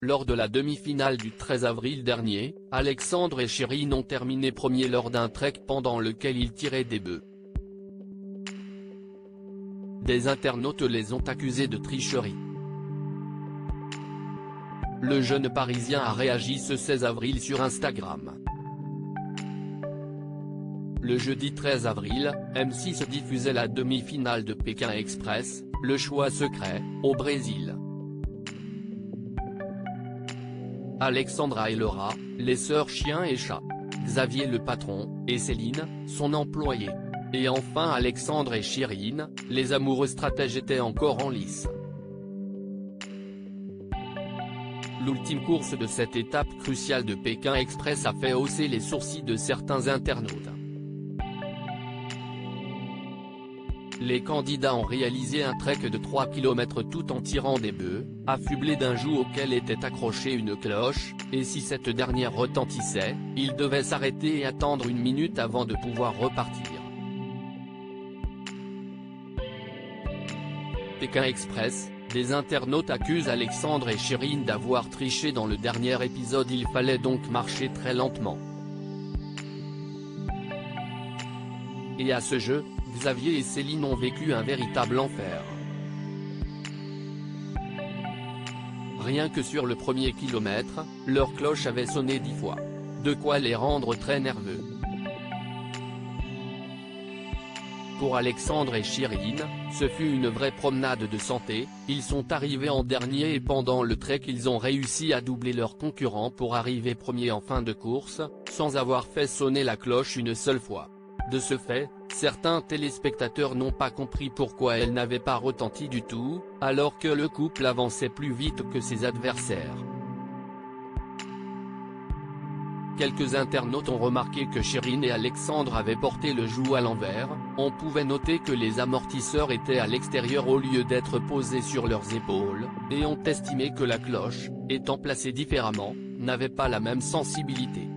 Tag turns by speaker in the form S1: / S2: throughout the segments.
S1: Lors de la demi-finale du 13 avril dernier, Alexandre et Chérine ont terminé premiers lors d'un trek pendant lequel ils tiraient des bœufs. Des internautes les ont accusés de tricherie. Le jeune Parisien a réagi ce 16 avril sur Instagram. Le jeudi 13 avril, M6 diffusait la demi-finale de Pékin Express, le choix secret, au Brésil. Alexandra et Laura, les sœurs chien et chat. Xavier le patron, et Céline, son employé. Et enfin Alexandre et Chérine, les amoureux stratèges étaient encore en lice. L'ultime course de cette étape cruciale de Pékin Express a fait hausser les sourcils de certains internautes. Les candidats ont réalisé un trek de 3 km tout en tirant des bœufs, affublés d'un joug auquel était accrochée une cloche, et si cette dernière retentissait, ils devaient s'arrêter et attendre 1 minute avant de pouvoir repartir. Pékin Express, des internautes accusent Alexandre et Chérine d'avoir triché dans le dernier épisode. Il fallait donc marcher très lentement. Et à ce jeu, Xavier et Céline ont vécu un véritable enfer. Rien que sur le premier kilomètre, leur cloche avait sonné 10 fois. De quoi les rendre très nerveux. Pour Alexandre et Chérine, ce fut une vraie promenade de santé. Ils sont arrivés en dernier et pendant le trek ils ont réussi à doubler leurs concurrents pour arriver premier en fin de course, sans avoir fait sonner la cloche une seule fois. De ce fait, certains téléspectateurs n'ont pas compris pourquoi elle n'avait pas retenti du tout, alors que le couple avançait plus vite que ses adversaires. Quelques internautes ont remarqué que Chérine et Alexandre avaient porté le joug à l'envers. On pouvait noter que les amortisseurs étaient à l'extérieur au lieu d'être posés sur leurs épaules, et ont estimé que la cloche, étant placée différemment, n'avait pas la même sensibilité.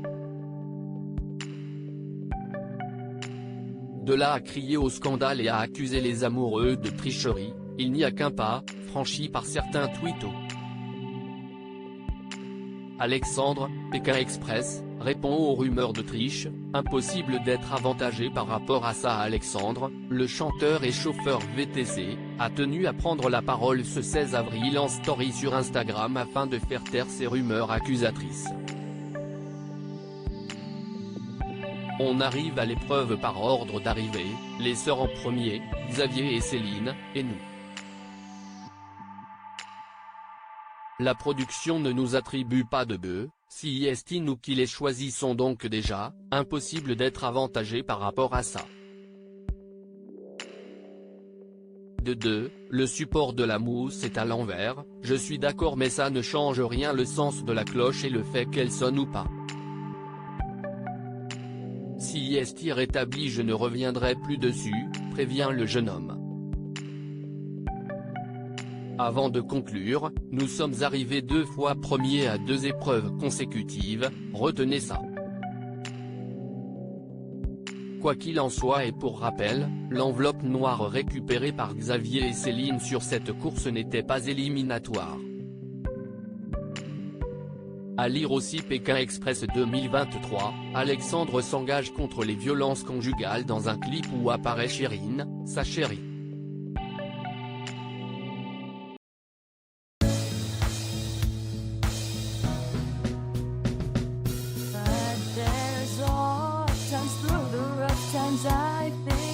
S1: De là à crier au scandale et à accuser les amoureux de tricherie, il n'y a qu'un pas franchi par certains tweetos. Alexandre, Pékin Express, répond aux rumeurs de triche. Impossible d'être avantagé par rapport à ça. Alexandre, le chanteur et chauffeur VTC, a tenu à prendre la parole ce 16 avril en story sur Instagram afin de faire taire ces rumeurs accusatrices. On arrive à l'épreuve par ordre d'arrivée, les sœurs en premier, Xavier et Céline, et nous. La production ne nous attribue pas de bœufs, si est nous qui les choisissons donc déjà, impossible d'être avantagé par rapport à ça. De 2, le support de la mousse est à l'envers, je suis d'accord mais ça ne change rien le sens de la cloche et le fait qu'elle sonne ou pas. Si est rétabli je ne reviendrai plus dessus, prévient le jeune homme. Avant de conclure, nous sommes arrivés 2 fois premiers à 2 épreuves consécutives, retenez ça. Quoi qu'il en soit et pour rappel, l'enveloppe noire récupérée par Xavier et Céline sur cette course n'était pas éliminatoire. À lire aussi Pékin Express 2023, Alexandre s'engage contre les violences conjugales dans un clip où apparaît Chérine, sa chérie.
S2: But there's all times through the rough times I've been